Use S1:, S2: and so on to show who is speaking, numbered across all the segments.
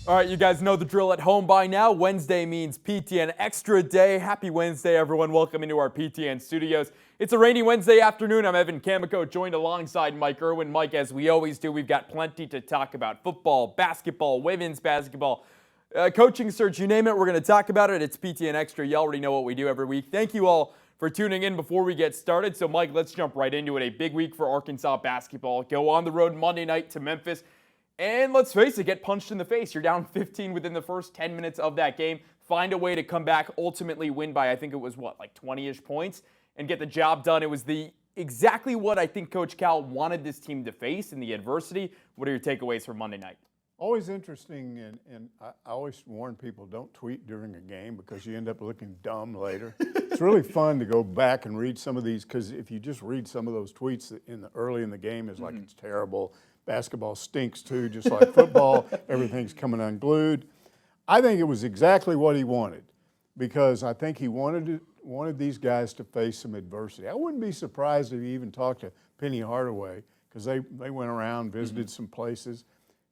S1: All right, you guys know the drill at home by now. Wednesday means PTN Extra Day. Happy Wednesday, everyone. Welcome into our PTN studios. It's a rainy Wednesday afternoon. I'm Evan Kamiko, joined alongside Mike Irwin. Mike, as we always do, we've got plenty to talk about. Football, basketball, women's basketball, coaching search, you name it. We're going to talk about it. It's PTN Extra. You already know what we do every week. Thank you all for tuning in before we get started. So, Mike, let's jump right into it. A big week for Arkansas basketball. Go on the road Monday night to Memphis. And let's face it, get punched in the face. You're down 15 within the first 10 minutes of that game. Find a way to come back, ultimately win by, I think it was, 20-ish points, and get the job done. It was exactly what I think Coach Cal wanted this team to face in the adversity. What are your takeaways from Monday night?
S2: Always interesting, and I always warn people, don't tweet during a game because you end up looking dumb later. It's really fun to go back and read some of these, because if you just read some of those tweets early in the game, it's like it's terrible. Basketball stinks too, just like football. Everything's coming unglued. I think it was exactly what he wanted, because I think he wanted these guys to face some adversity. I wouldn't be surprised if he even talked to Penny Hardaway, because they went around, visited some places.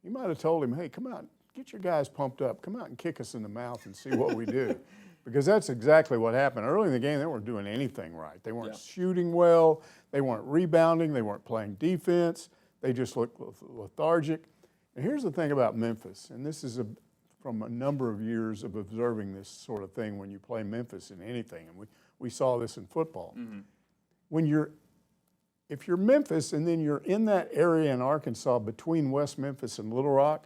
S2: He might have told him, hey, come out, get your guys pumped up. Come out and kick us in the mouth and see what we do. Because that's exactly what happened. Early in the game, they weren't doing anything right. They weren't shooting well. They weren't rebounding. They weren't playing defense. They just looked lethargic. And here's the thing about Memphis, and this is from a number of years of observing this sort of thing when you play Memphis in anything, and we saw this in football. If you're Memphis and then you're in that area in Arkansas between West Memphis and Little Rock,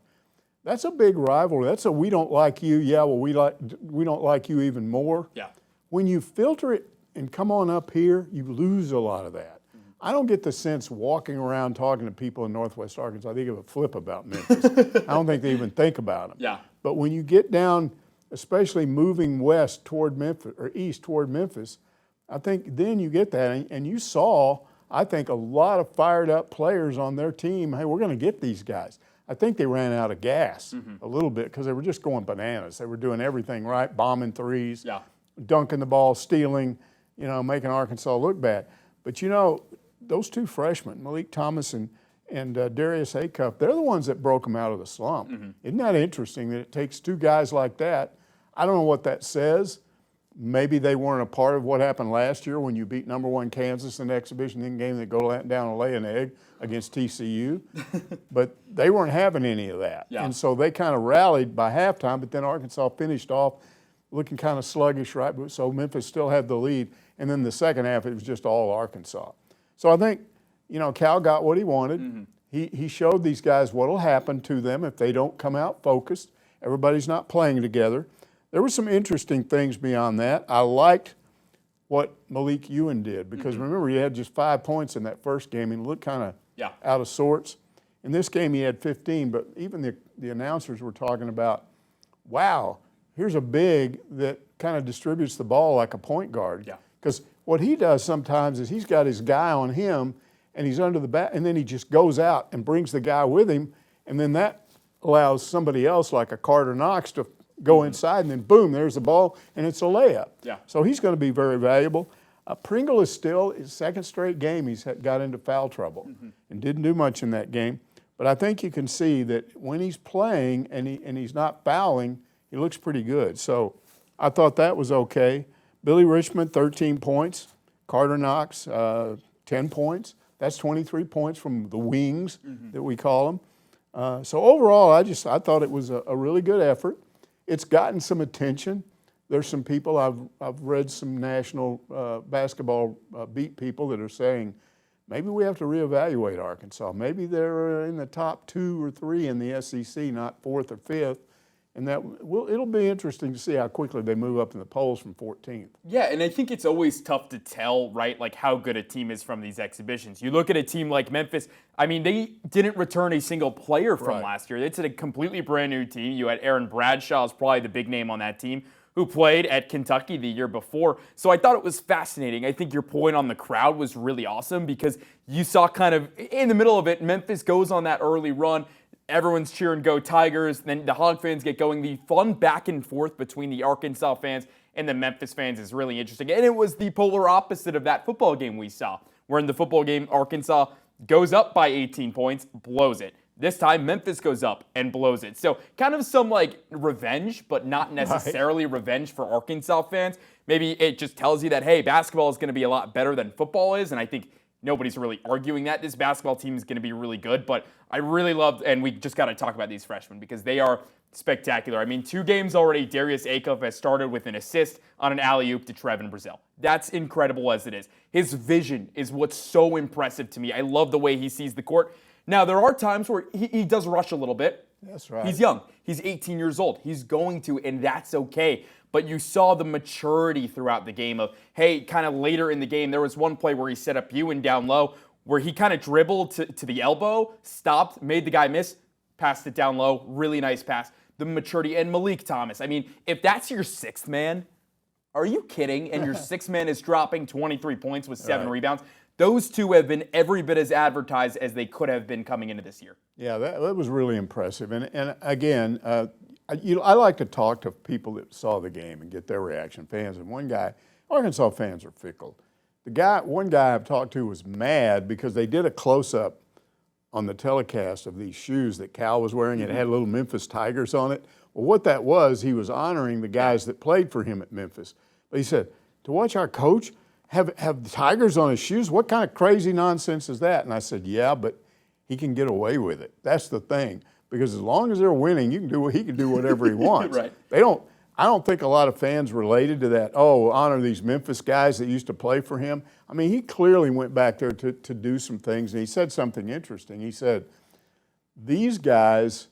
S2: that's a big rivalry. That's a we don't like you, yeah, well, we don't like you even more.
S1: Yeah.
S2: When you filter it and come on up here, you lose a lot of that. I don't get the sense walking around talking to people in Northwest Arkansas, they give a flip about Memphis. I don't think they even think about them.
S1: Yeah.
S2: But when you get down, especially moving west toward Memphis or east toward Memphis, I think then you get that. And you saw, I think, a lot of fired up players on their team. Hey, we're going to get these guys. I think they ran out of gas a little bit because they were just going bananas. They were doing everything right, bombing threes, dunking the ball, stealing, making Arkansas look bad. But, those two freshmen, Malik Thomas and Darius Acuff, they're the ones that broke them out of the slump. Isn't that interesting that it takes two guys like that? I don't know what that says. Maybe they weren't a part of what happened last year when you beat number 1 Kansas in the exhibition game. They go down and lay an egg against TCU. But they weren't having any of that.
S1: Yeah.
S2: And so they kind of rallied by halftime, but then Arkansas finished off looking kind of sluggish, right? So Memphis still had the lead. And then the second half, it was just all Arkansas. So I think, Cal got what he wanted. He showed these guys what will happen to them if they don't come out focused. Everybody's not playing together. There were some interesting things beyond that. I liked what Malik Ewan did because remember, he had just 5 points in that first game and looked kind of out of sorts. In this game, he had 15, but even the announcers were talking about, wow, here's a big that kind of distributes the ball like a point guard. Because what he does sometimes is he's got his guy on him and he's under the bat, and then he just goes out and brings the guy with him, and then that allows somebody else like a Carter Knox to go inside, and then boom, there's the ball, and it's a layup. So he's going to be very valuable. Pringle is still his second straight game he's got into foul trouble and didn't do much in that game. But I think you can see that when he's playing and he's not fouling, he looks pretty good. So I thought that was okay. Billy Richmond, 13 points. Carter Knox, 10 points. That's 23 points from the wings that we call them. So overall, I thought it was a really good effort. It's gotten some attention. There's some people, I've read some national basketball beat people that are saying, maybe we have to reevaluate Arkansas. Maybe they're in the top 2 or 3 in the SEC, not 4th or 5th. And it'll be interesting to see how quickly they move up in the polls from 14th.
S1: Yeah, and I think it's always tough to tell, right, like how good a team is from these exhibitions. You look at a team like Memphis, I mean, they didn't return a single player from last year. It's a completely brand new team. You had Aaron Bradshaw is probably the big name on that team, who played at Kentucky the year before. So I thought it was fascinating. I think your point on the crowd was really awesome because you saw kind of in the middle of it, Memphis goes on that early run. Everyone's cheering, go Tigers. Then the Hog fans get going. The fun back and forth between the Arkansas fans and the Memphis fans is really interesting. And it was the polar opposite of that football game we saw, where in the football game, Arkansas goes up by 18 points, blows it. This time, Memphis goes up and blows it. So kind of some like revenge, but not necessarily revenge for Arkansas fans. Maybe it just tells you that, hey, basketball is going to be a lot better than football is. And I think nobody's really arguing that. This basketball team is going to be really good. But I really loved, and we just got to talk about these freshmen because they are spectacular. I mean, 2 games already, Darius Acuff has started with an assist on an alley-oop to Trevin Brazil. That's incredible as it is. His vision is what's so impressive to me. I love the way he sees the court. Now, there are times where he does rush a little bit.
S2: That's right.
S1: He's young. He's 18 years old. He's going to, and that's okay. But you saw the maturity throughout the game of, hey, kind of later in the game, there was one play where he set up Ewan down low, where he kind of dribbled to the elbow, stopped, made the guy miss, passed it down low. Really nice pass. The maturity. And Malik Thomas. I mean, if that's your 6th man, are you kidding? And your 6th man is dropping 23 points with 7 rebounds. Those two have been every bit as advertised as they could have been coming into this year.
S2: Yeah, that was really impressive. And again, I like to talk to people that saw the game and get their reaction, fans. And one guy, Arkansas fans are fickle. One guy I've talked to was mad because they did a close-up on the telecast of these shoes that Cal was wearing. It had little Memphis Tigers on it. Well, what that was, he was honoring the guys that played for him at Memphis. But he said, to watch our coach have tigers on his shoes? What kind of crazy nonsense is that? And I said, yeah, but he can get away with it. That's the thing. Because as long as they're winning, he can do whatever he wants.
S1: Right.
S2: I don't think a lot of fans related to that, honor these Memphis guys that used to play for him. I mean, he clearly went back there to do some things, and he said something interesting. He said, these guys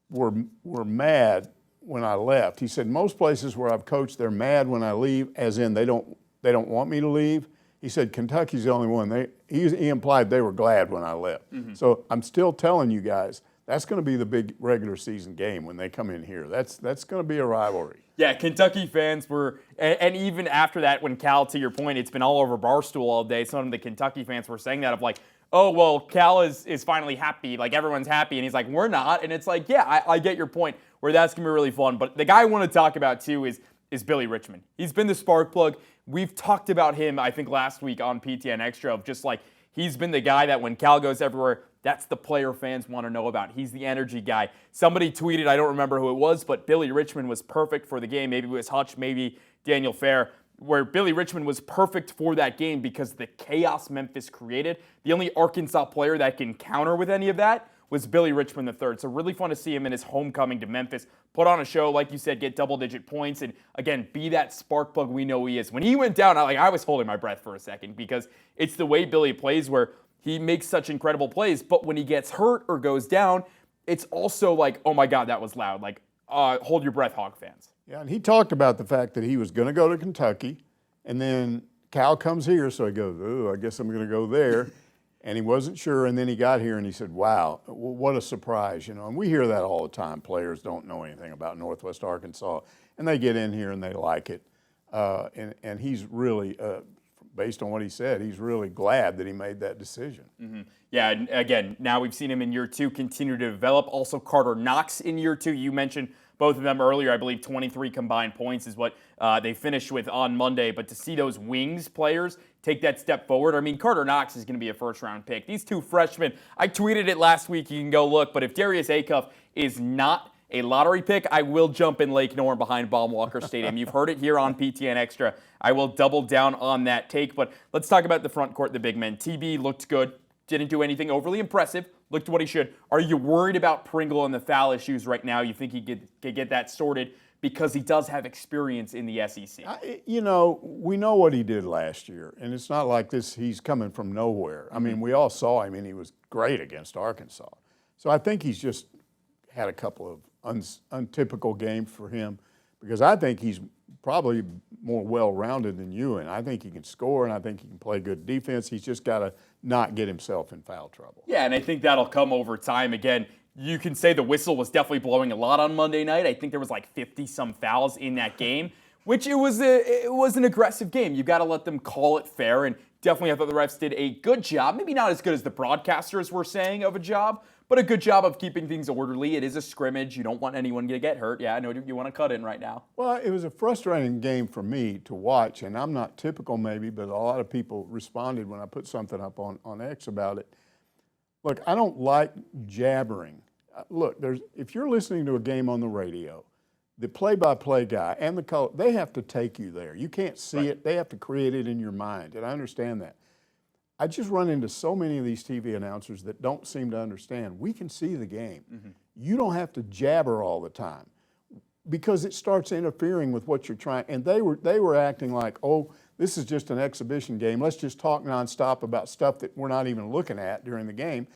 S2: were mad when I left. He said, most places where I've coached, they're mad when I leave, as in they don't want me to leave. He said, Kentucky's the only one. He implied they were glad when I left. Mm-hmm. So I'm still telling you guys, that's going to be the big regular season game when they come in here. That's going to be a rivalry.
S1: Yeah, Kentucky fans were, and even after that, when Cal, to your point, it's been all over Barstool all day, some of the Kentucky fans were saying that of like, oh, well, Cal is finally happy, like everyone's happy, and he's like, we're not, and it's like, yeah, I get your point, where that's going to be really fun, but the guy I want to talk about, too, is Billy Richmond. He's been the spark plug. We've talked about him, I think, last week on PTN Extra, of just like, he's been the guy that when Cal goes everywhere, that's the player fans want to know about. He's the energy guy. Somebody tweeted, I don't remember who it was, but Billy Richmond was perfect for the game. Maybe it was Hutch, maybe Daniel Fair, where Billy Richmond was perfect for that game because the chaos Memphis created. The only Arkansas player that can counter with any of that was Billy Richmond III. So really fun to see him in his homecoming to Memphis. Put on a show, like you said, get double-digit points, and again, be that spark plug we know he is. When he went down, I was holding my breath for a second because it's the way Billy plays where he makes such incredible plays, but when he gets hurt or goes down, it's also like, oh my God, that was loud. Like, hold your breath, Hog fans.
S2: Yeah, and he talked about the fact that he was going to go to Kentucky, and then Cal comes here, so he goes, I guess I'm going to go there. And he wasn't sure, and then he got here and he said, wow, what a surprise, And we hear that all the time. Players don't know anything about Northwest Arkansas, and they get in here and they like it. And he's really, based on what he said, he's really glad that he made that decision.
S1: Mm-hmm. Yeah, and again, now we've seen him in year 2 continue to develop. Also, Carter Knox in year 2. You mentioned both of them earlier. I believe 23 combined points is what they finished with on Monday. But to see those wings players take that step forward, I mean, Carter Knox is going to be a first-round pick. These 2 freshmen, I tweeted it last week. You can go look. But if Darius Acuff is not a lottery pick, I will jump in Lake Norman behind Baum-Walker Stadium. You've heard it here on PTN Extra. I will double down on that take. But let's talk about the front court, the big men. TB looked good. Didn't do anything overly impressive. Looked what he should. Are you worried about Pringle and the foul issues right now? You think he could get that sorted because he does have experience in the SEC?
S2: We know what he did last year, and it's not like this. He's coming from nowhere. I mean, we all saw him, and he was great against Arkansas. So I think he's just had a couple of untypical games for him because I think he's probably more well-rounded than you, and I think he can score, and I think he can play good defense. He's just got to not get himself in foul trouble.
S1: Yeah, and I think that'll come over time. Again, you can say the whistle was definitely blowing a lot on Monday night. I think there was like 50-some fouls in that game, which it was an aggressive game. You got to let them call it fair, and definitely I thought the refs did a good job. Maybe not as good as the broadcasters were saying of a job, but a good job of keeping things orderly. It is a scrimmage. You don't want anyone to get hurt. Yeah, I know you want to cut in right now.
S2: Well, it was a frustrating game for me to watch, and I'm not typical maybe, but a lot of people responded when I put something up on X about it. Look, I don't like jabbering. Look, if you're listening to a game on the radio, the play-by-play guy and the color, they have to take you there. You can't see it. They have to create it in your mind, and I understand that. I just run into so many of these TV announcers that don't seem to understand. We can see the game. You don't have to jabber all the time because it starts interfering with what you're trying. And they were acting like, oh, this is just an exhibition game. Let's just talk nonstop about stuff that we're not even looking at during the game,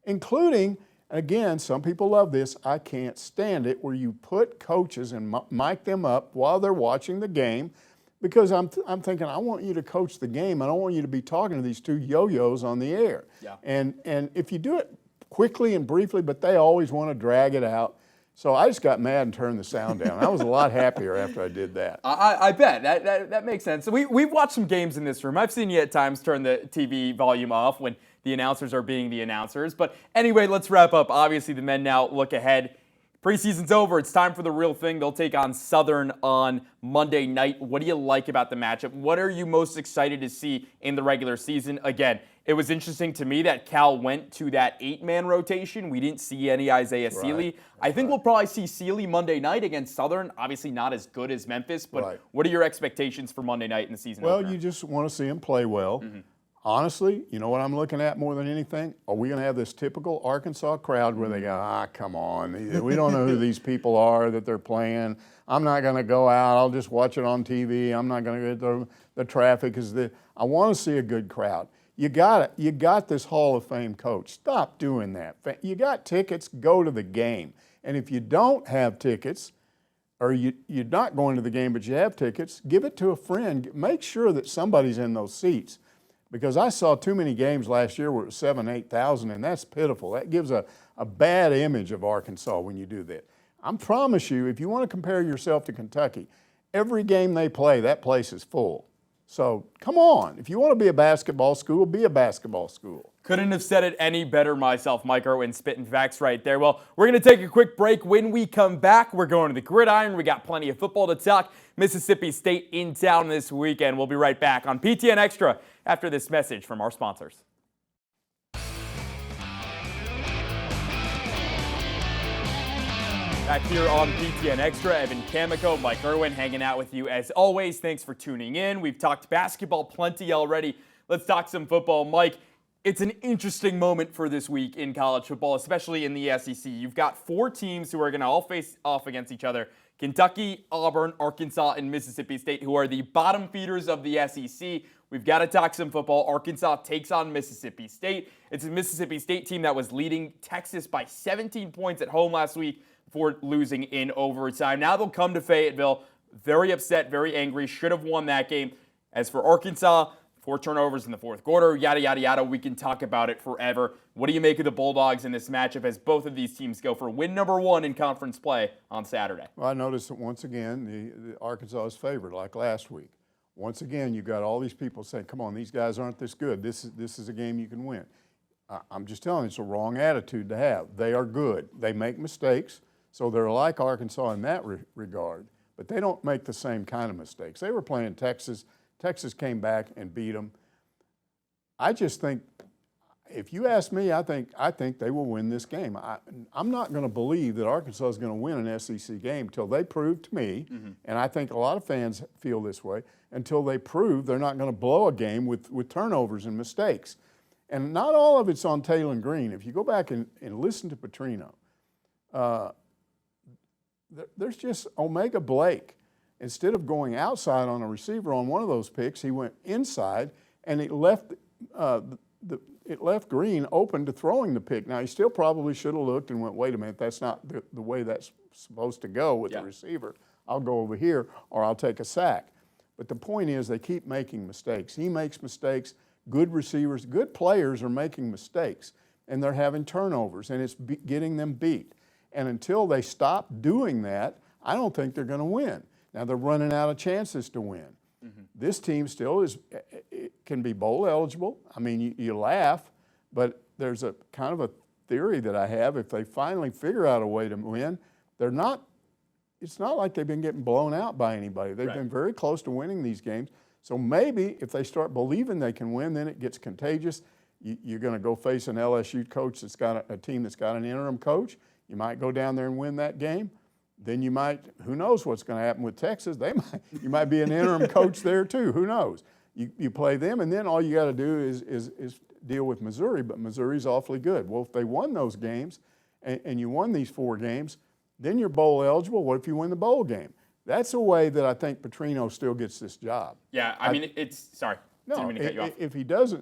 S2: including, again, some people love this. I can't stand it where you put coaches and mic them up while they're watching the game. Because I'm thinking, I want you to coach the game. I don't want you to be talking to these two yo-yos on the air. And if you do it quickly and briefly, but they always want to drag it out. So I just got mad and turned the sound down. I was a lot happier after I did that.
S1: I bet. That makes sense. So we've watched some games in this room. I've seen you at times turn the TV volume off when the announcers are being the announcers. But anyway, let's wrap up. Obviously, the men now look ahead. Preseason's over. It's time for the real thing. They'll take on Southern on Monday night. What do you like about the matchup? What are you most excited to see in the regular season? Again, it was interesting to me that Cal went to that 8-man rotation. We didn't see any Isaiah Sealy. I think we'll probably see Sealy Monday night against Southern. Obviously not as good as Memphis, but what are your expectations for Monday night in the season opener?
S2: Well, you just want to see him play well. Honestly, you know what I'm looking at more than anything? Are we going to have this typical Arkansas crowd where they go, come on, we don't know who these people are that they're playing. I'm not going to go out. I'll just watch it on TV. I'm not going to get the traffic. I want to see a good crowd. You got this Hall of Fame coach. Stop doing that. You got tickets, go to the game. And if you don't have tickets, or you're not going to the game but you have tickets, give it to a friend. Make sure that somebody's in those seats. Because I saw too many games last year where it was 7,000, 8,000, and that's pitiful. That gives a bad image of Arkansas when you do that. I promise you, if you want to compare yourself to Kentucky, every game they play, that place is full. So come on. If you want to be a basketball school, be a basketball school.
S1: Couldn't have said it any better myself, Mike Irwin, spitting facts right there. Well, we're going to take a quick break. When we come back, we're going to the gridiron. We got plenty of football to talk. Mississippi State in town this weekend. We'll be right back on PTN Extra after this message from our sponsors. Back here on PTN Extra, Evan Kamiko, Mike Irwin hanging out with you as always. Thanks for tuning in. We've talked basketball plenty already. Let's talk some football. Mike, it's an interesting moment for this week in college football, especially in the SEC. You've got 4 teams who are going to all face off against each other. Kentucky, Auburn, Arkansas, and Mississippi State, who are the bottom feeders of the SEC. We've got to talk some football. Arkansas takes on Mississippi State. It's a Mississippi State team that was leading Texas by 17 points at home last week before losing in overtime. Now they'll come to Fayetteville, very upset, very angry, should have won that game. As for Arkansas, 4 turnovers in the fourth quarter, yada, yada, yada. We can talk about it forever. What do you make of the Bulldogs in this matchup as both of these teams go for win number 1 in conference play on Saturday?
S2: Well, I noticed that once again, the Arkansas is favored like last week. Once again, you've got all these people saying, come on, these guys aren't this good. This is a game you can win. I'm just telling you, it's a wrong attitude to have. They are good. They make mistakes, so they're like Arkansas in that regard, but they don't make the same kind of mistakes. They were playing Texas. Texas came back and beat them. I just think, if you ask me, I think they will win this game. I'm not going to believe that Arkansas is going to win an SEC game until they prove to me, and I think a lot of fans feel this way, until they prove they're not going to blow a game with turnovers and mistakes. And not all of it's on Taylor Green. If you go back and listen to Petrino, there's just Omega Blake. Instead of going outside on a receiver on one of those picks, he went inside, and it left Green open to throwing the pick. Now, he still probably should have looked and went, wait a minute, that's not the way that's supposed to go with the receiver. I'll go over here, or I'll take a sack. But the point is, they keep making mistakes. He makes mistakes. Good receivers, good players are making mistakes, and they're having turnovers, and it's getting them beat. And until they stop doing that, I don't think they're going to win. Now, they're running out of chances to win. This team still can be bowl eligible. I mean, you laugh, but there's a kind of a theory that I have. If they finally figure out a way to win, it's not like they've been getting blown out by anybody. They've been very close to winning these games. So maybe if they start believing they can win, then it gets contagious. You're going to go face an LSU coach that's got a team that's got an interim coach. You might go down there and win that game. Then you might, who knows what's going to happen with Texas? You might be an interim coach there too. Who knows? You play them, and then all you got to do is deal with Missouri. But Missouri's awfully good. Well, if they won those games, and you won these 4 games, then you're bowl eligible. What if you win the bowl game? That's a way that I think Petrino still gets this job.
S1: Yeah, I mean, sorry.
S2: No,
S1: didn't mean to cut you off.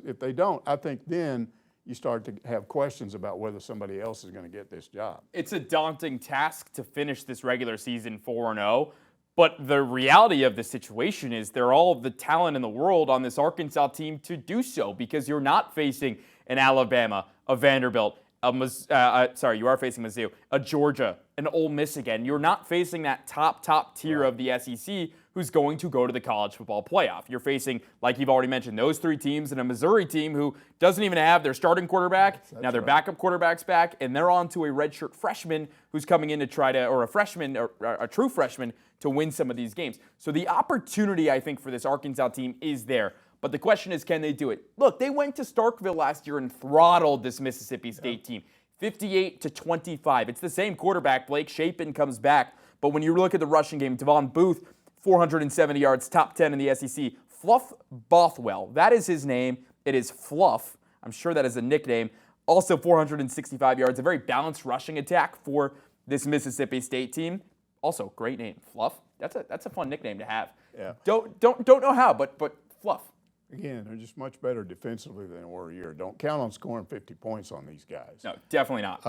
S2: if they don't, I think then you start to have questions about whether somebody else is going to get this job.
S1: It's a daunting task to finish this regular season 4-0, but the reality of the situation is they're all of the talent in the world on this Arkansas team to do so, because you're not facing an Alabama, a Vanderbilt, you are facing Mizzou, a Georgia, an Ole Miss again. You're not facing that top tier of the SEC who's going to go to the college football playoff. You're facing, like you've already mentioned, those 3 teams and a Missouri team who doesn't even have their starting quarterback. Now their backup quarterback's back, and they're on to a redshirt freshman who's coming in to try to, or a freshman, or a true freshman, to win some of these games. So the opportunity, I think, for this Arkansas team is there. But the question is, can they do it? Look, they went to Starkville last year and throttled this Mississippi State team, 58-25. It's the same quarterback. Blake Shapen comes back. But when you look at the rushing game, Devon Booth, 470 yards, top 10 in the SEC. Fluff Bothwell, that is his name. It is Fluff. I'm sure that is a nickname. Also 465 yards, a very balanced rushing attack for this Mississippi State team. Also, great name, Fluff. That's a fun nickname to have.
S2: Yeah.
S1: Don't know how, but Fluff.
S2: Again, they're just much better defensively than they were a year. Don't count on scoring 50 points on these guys.
S1: No, definitely not.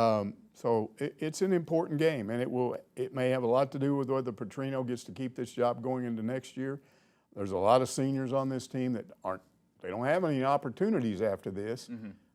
S2: So it's an important game, and it may have a lot to do with whether Petrino gets to keep this job going into next year. There's a lot of seniors on this team that they don't have any opportunities after this.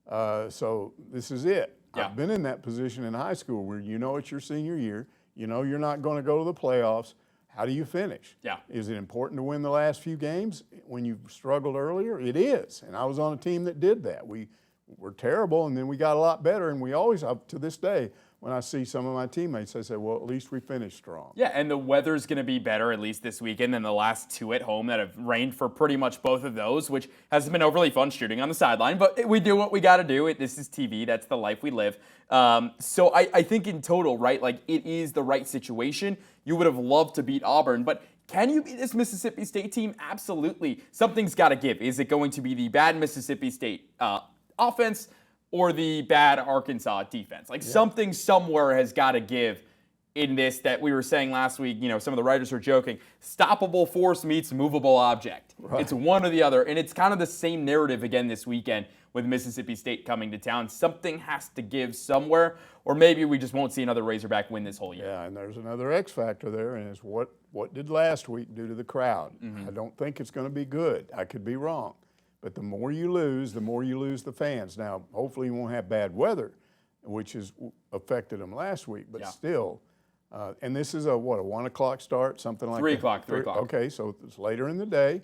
S2: So this is it.
S1: Yeah.
S2: I've been in that position in high school where you know it's your senior year. You know you're not going to go to the playoffs. How do you finish?
S1: Yeah.
S2: Is it important to win the last few games when you've struggled earlier? It is. And I was on a team that did that. We were terrible, and then we got a lot better. And we always, up to this day, when I see some of my teammates, I say, well, at least we finished strong.
S1: Yeah, and the weather's going to be better, at least this weekend, than the last 2 at home that have rained for pretty much both of those, which hasn't been overly fun shooting on the sideline. But we do what we got to do. This is TV. That's the life we live. So I think in total, right, like it is the right situation. You would have loved to beat Auburn, but can you beat this Mississippi State team? Absolutely. Something's got to give. Is it going to be the bad Mississippi State offense or the bad Arkansas defense? Like something somewhere has got to give in this that we were saying last week. You know, some of the writers were joking. Stoppable force meets movable object. Right. It's one or the other, and it's kind of the same narrative again this weekend with Mississippi State coming to town. Something has to give somewhere, or maybe we just won't see another Razorback win this whole year.
S2: Yeah, and there's another X factor there, and it's what did last week do to the crowd? I don't think it's going to be good. I could be wrong. But the more you lose the fans. Now, hopefully you won't have bad weather, which has affected them last week, but still. And this is a 1 o'clock start, something like
S1: 3 o'clock, 3 o'clock.
S2: Okay, so it's later in the day,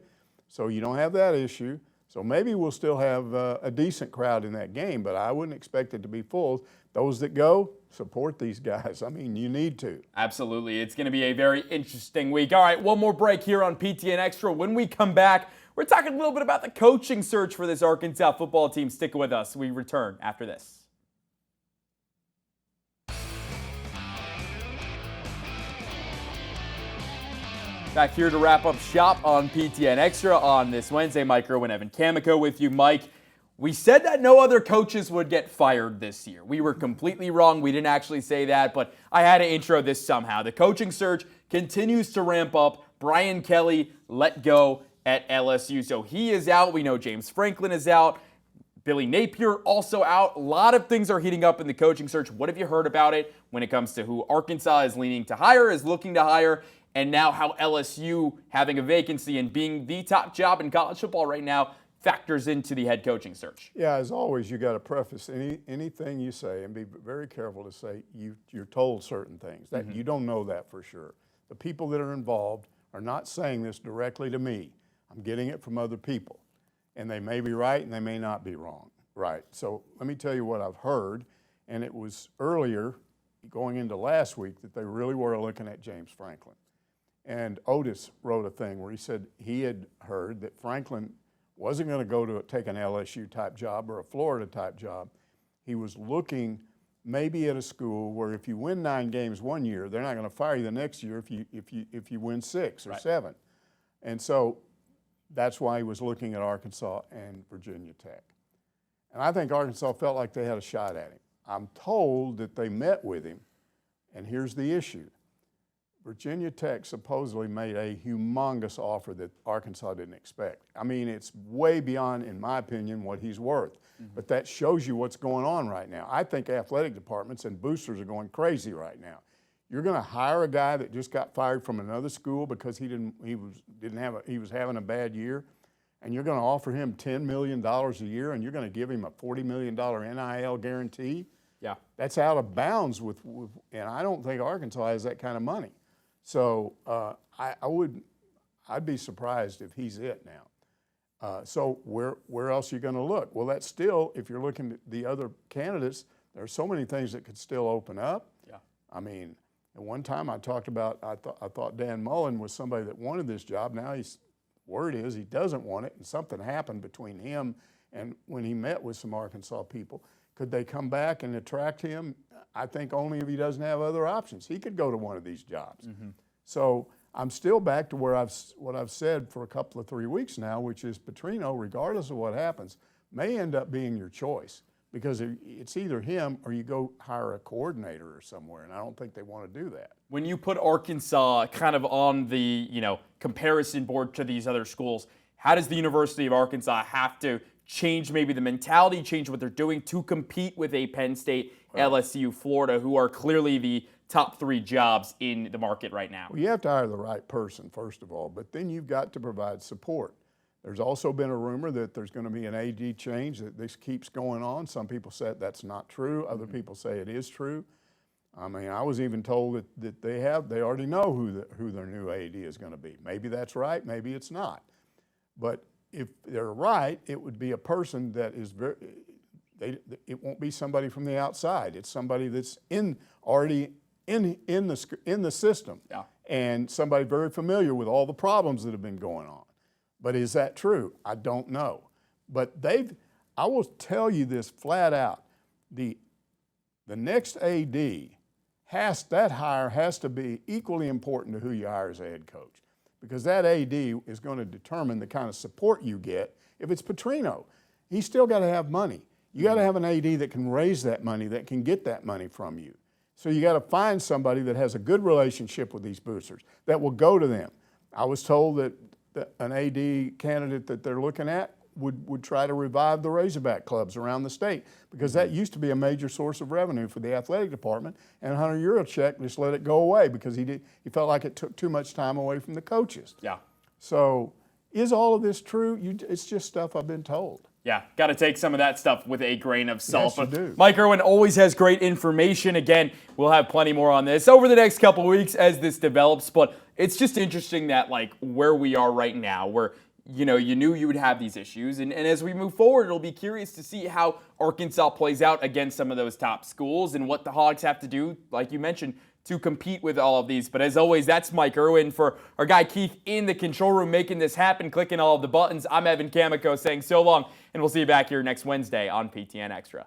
S2: so you don't have that issue. So maybe we'll still have a decent crowd in that game, but I wouldn't expect it to be full. Those that go, support these guys. I mean, you need to.
S1: Absolutely. It's going to be a very interesting week. All right, one more break here on PTN Extra. When we come back, we're talking a little bit about the coaching search for this Arkansas football team. Stick with us. We return after this. Back here to wrap up shop on PTN Extra on this Wednesday. Mike Irwin, Evan Kamiko with you. Mike, we said that no other coaches would get fired this year. We were completely wrong. We didn't actually say that, but I had to intro this somehow. The coaching search continues to ramp up. Brian Kelly let go at LSU. So he is out. We know James Franklin is out. Billy Napier also out. A lot of things are heating up in the coaching search. What have you heard about it when it comes to who Arkansas is leaning to hire, is looking to hire, and now how LSU having a vacancy and being the top job in college football right now factors into the head coaching search?
S2: Yeah, as always, you got to preface anything you say and be very careful to say you're told certain things. That you don't know that for sure. The people that are involved are not saying this directly to me. I'm getting it from other people, and they may be right and they may not be wrong. Right. So let me tell you what I've heard, and it was earlier, going into last week, that they really were looking at James Franklin. And Otis wrote a thing where he said he had heard that Franklin wasn't going to go to take an LSU type job or a Florida type job. He was looking maybe at a school where if you win 9 games one year, they're not going to fire you the next year if you win 6 or 7. And so that's why he was looking at Arkansas and Virginia Tech. And I think Arkansas felt like they had a shot at him. I'm told that they met with him, and here's the issue. Virginia Tech supposedly made a humongous offer that Arkansas didn't expect. I mean, it's way beyond, in my opinion, what he's worth. But that shows you what's going on right now. I think athletic departments and boosters are going crazy right now. You're going to hire a guy that just got fired from another school because he was having a bad year, and you're going to offer him $10 million a year, and you're going to give him a $40 million NIL guarantee.
S1: Yeah,
S2: that's out of bounds and I don't think Arkansas has that kind of money. So I'd be surprised if he's it now. So where else are you going to look? Well, that's still, if you're looking at the other candidates, there are so many things that could still open up.
S1: Yeah.
S2: I mean, at one time I talked about, I thought Dan Mullen was somebody that wanted this job. Now word is he doesn't want it, and something happened between him and when he met with some Arkansas people. Could they come back and attract him? I think only if he doesn't have other options. He could go to one of these jobs. So I'm still back to where what I've said for a couple of 3 weeks now, which is Petrino, regardless of what happens, may end up being your choice because it's either him or you go hire a coordinator or somewhere, and I don't think they want to do that.
S1: When you put Arkansas kind of on the comparison board to these other schools, how does the University of Arkansas have to change maybe the mentality, change what they're doing to compete with a Penn State, LSU, Florida, who are clearly the top 3 jobs in the market right now?
S2: Well, you have to hire the right person, first of all, but then you've got to provide support. There's also been a rumor that there's going to be an AD change, that this keeps going on. Some people say that's not true. Other people say it is true. I mean, I was even told that they already know who their new AD is going to be. Maybe that's right, maybe it's not. But if they're right, it would be a person that is it won't be somebody from the outside. It's somebody that's already in the system, and somebody very familiar with all the problems that have been going on. But is that true? I don't know. But I will tell you this flat out: the next AD that hire has to be equally important to who you hire as a head coach, because that AD is going to determine the kind of support you get. If it's Petrino, he's still got to have money. You got to have an AD that can raise that money, that can get that money from you. So you got to find somebody that has a good relationship with these boosters, that will go to them. I was told that an AD candidate that they're looking at would try to revive the Razorback clubs around the state, because that used to be a major source of revenue for the athletic department, and Hunter Yurachek just let it go away because he felt like it took too much time away from the coaches.
S1: Yeah.
S2: So is all of this true? It's just stuff I've been told.
S1: Yeah, got to take some of that stuff with a grain of salt.
S2: Yes, you do.
S1: Mike Irwin always has great information. Again, we'll have plenty more on this over the next couple of weeks as this develops. But it's just interesting that, like, where we are right now, where you knew you would have these issues. And as we move forward, it'll be curious to see how Arkansas plays out against some of those top schools and what the Hogs have to do, like you mentioned, to compete with all of these. But as always, that's Mike Irwin. For our guy Keith in the control room making this happen, clicking all of the buttons. I'm Evan Kamiko saying so long, and we'll see you back here next Wednesday on PTN Extra.